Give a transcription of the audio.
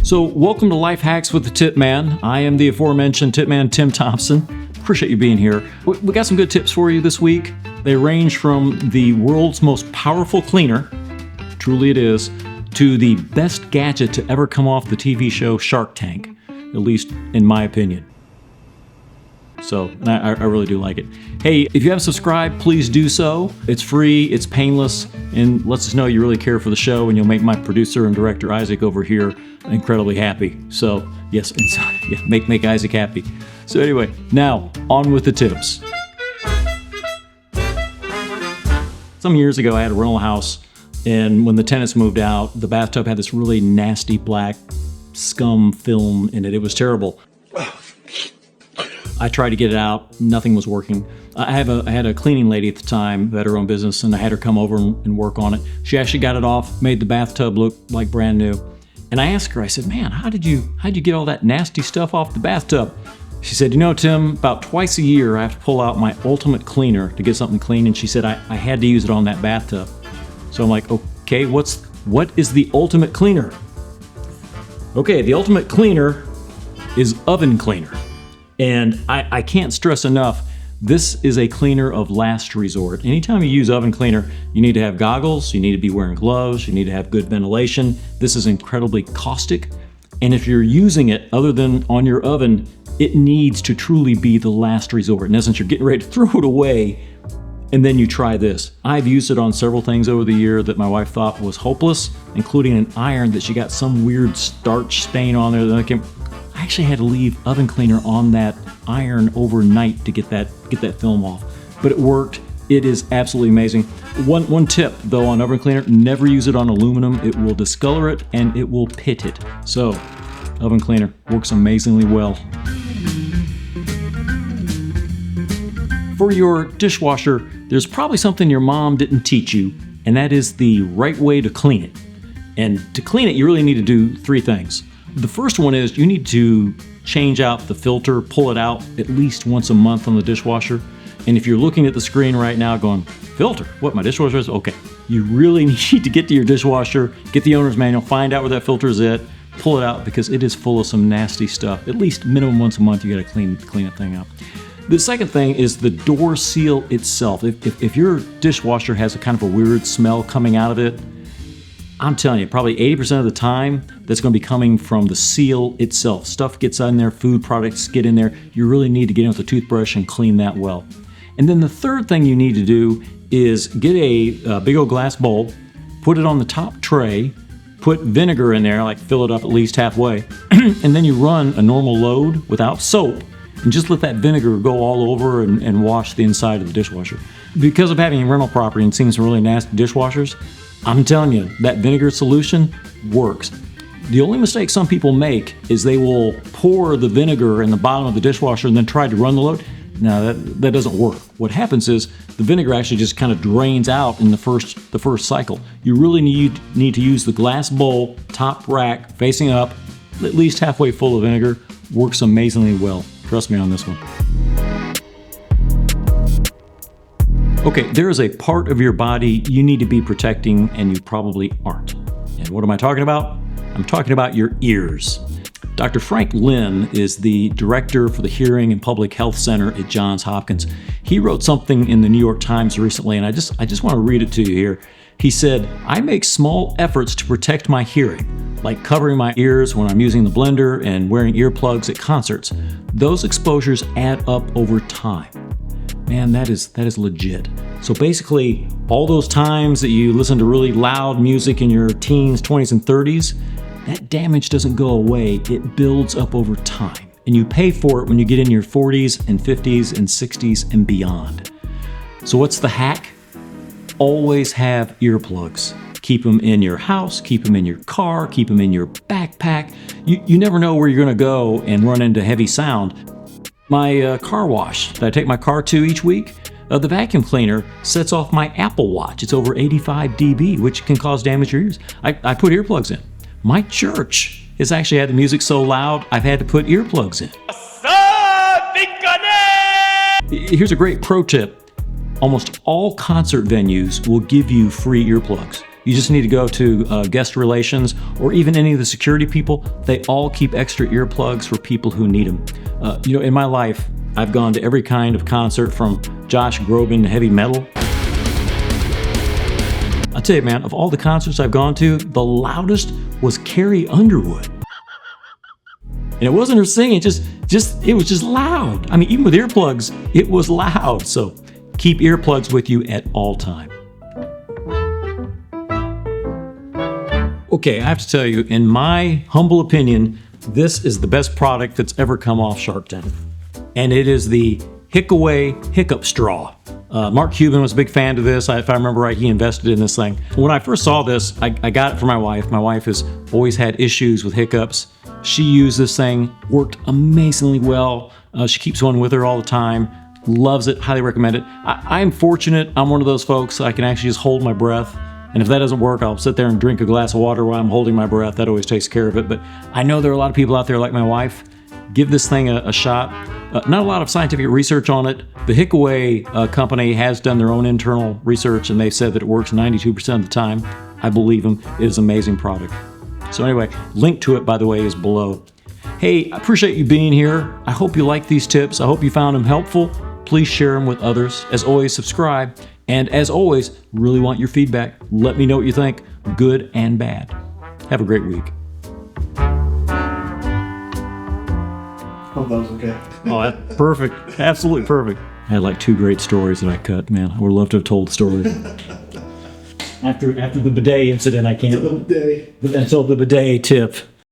So welcome to Life Hacks with the Tipman. I am the aforementioned Tipman Tim Thompson. Appreciate you being here. We got some good tips for you this week. They range from the world's most powerful cleaner, truly it is, to the best gadget to ever come off the TV show Shark Tank, at least in my opinion. So I really do like it. Hey, if you haven't subscribed, please do so. It's free, it's painless, and lets us know you really care for the show, and you'll make my producer and director Isaac over here incredibly happy. So yes, make Isaac happy. So anyway, now on with the tips. Some years ago, I had a rental house, and when the tenants moved out, the bathtub had this really nasty black scum film in it. It was terrible. I tried to get it out. Nothing was working. I had a cleaning lady at the time who had her own business, and I had her come over and work on it. She actually got it off, made the bathtub look like brand new. And I asked her, I said, man, how'd you get all that nasty stuff off the bathtub? She said, you know, Tim, about twice a year I have to pull out my ultimate cleaner to get something clean. And she said, I had to use it on that bathtub. So I'm like, okay, what is the ultimate cleaner? Okay, the ultimate cleaner is oven cleaner. And I can't stress enough, this is a cleaner of last resort. Anytime you use oven cleaner, you need to have goggles, you need to be wearing gloves, you need to have good ventilation. This is incredibly caustic. And if you're using it other than on your oven, it needs to truly be the last resort. In essence, you're getting ready to throw it away, and then you try this. I've used it on several things over the year that my wife thought was hopeless, including an iron that she got some weird starch stain on there. I actually had to leave oven cleaner on that iron overnight to get that film off. But it worked. It is absolutely amazing. One tip though on oven cleaner, never use it on aluminum. It will discolor it and it will pit it. So oven cleaner works amazingly well. For your dishwasher, there's probably something your mom didn't teach you, and that is the right way to clean it. And to clean it, you really need to do three things. The first one is you need to change out the filter, pull it out at least once a month on the dishwasher. And if you're looking at the screen right now going, filter? What, my dishwasher is? Okay. You really need to get to your dishwasher, get the owner's manual, find out where that filter is at, pull it out because it is full of some nasty stuff. At least minimum once a month you gotta clean that thing out. The second thing is the door seal itself. If your dishwasher has a kind of a weird smell coming out of it, I'm telling you, probably 80% of the time, that's going to be coming from the seal itself. Stuff gets in there, food products get in there. You really need to get in with a toothbrush and clean that well. And then the third thing you need to do is get a big old glass bowl, put it on the top tray, put vinegar in there, like fill it up at least halfway, and then you run a normal load without soap, and just let that vinegar go all over and wash the inside of the dishwasher. Because of having a rental property and seeing some really nasty dishwashers, I'm telling you, that vinegar solution works. The only mistake some people make is they will pour the vinegar in the bottom of the dishwasher and then try to run the load. No, that doesn't work. What happens is the vinegar actually just kind of drains out in the first cycle. You really need to use the glass bowl, top rack, facing up, at least halfway full of vinegar. Works amazingly well. Trust me on this one. Okay, there is a part of your body you need to be protecting and you probably aren't. And what am I talking about? I'm talking about your ears. Dr. Frank Lynn is the director for the Hearing and Public Health Center at Johns Hopkins. He wrote something in the New York Times recently, and I just want to read it to you here. He said, I make small efforts to protect my hearing, like covering my ears when I'm using the blender and wearing earplugs at concerts. Those exposures add up over time. Man, that is legit. So basically, all those times that you listen to really loud music in your teens, 20s, and 30s, that damage doesn't go away. It builds up over time. And you pay for it when you get in your 40s and 50s and 60s and beyond. So what's the hack? Always have earplugs. Keep them in your house, keep them in your car, keep them in your backpack. You never know where you're gonna go and run into heavy sound. My car wash that I take my car to each week, the vacuum cleaner sets off my Apple Watch. It's over 85 dB, which can cause damage to your ears. I put earplugs in. My church has actually had the music so loud, I've had to put earplugs in. Here's a great pro tip. almost all concert venues will give you free earplugs. You just need to go to guest relations or even any of the security people. They all keep extra earplugs for people who need them. In my life, I've gone to every kind of concert from Josh Groban to heavy metal. I'll tell you, man, of all the concerts I've gone to, the loudest was Carrie Underwood. And it wasn't her singing, it was just loud. I mean, even with earplugs, it was loud. So keep earplugs with you at all time. Okay, I have to tell you, in my humble opinion, this is the best product that's ever come off Shark Tank. And it is the Hickaway Hiccup Straw. Mark Cuban was a big fan of this. If I remember right, he invested in this thing. When I first saw this, I got it for my wife. My wife has always had issues with hiccups. She used this thing, worked amazingly well. She keeps one with her all the time. Loves it, highly recommend it. I'm fortunate, I'm one of those folks, I can actually just hold my breath. And if that doesn't work, I'll sit there and drink a glass of water while I'm holding my breath. That always takes care of it. But I know there are a lot of people out there like my wife. Give this thing a shot. Not a lot of scientific research on it. The Hickaway company has done their own internal research, and they said that it works 92% of the time. I believe them. It is an amazing product. So anyway, link to it, by the way, is below. Hey, I appreciate you being here. I hope you like these tips. I hope you found them helpful. Please share them with others. As always, subscribe. And as always, really want your feedback. Let me know what you think, good and bad. Have a great week. Hope that was okay. Oh, that's perfect. Absolutely perfect. I had like 2 great stories that I cut, man. I would love to have told the stories. After the bidet incident, I can't. Until the bidet tip.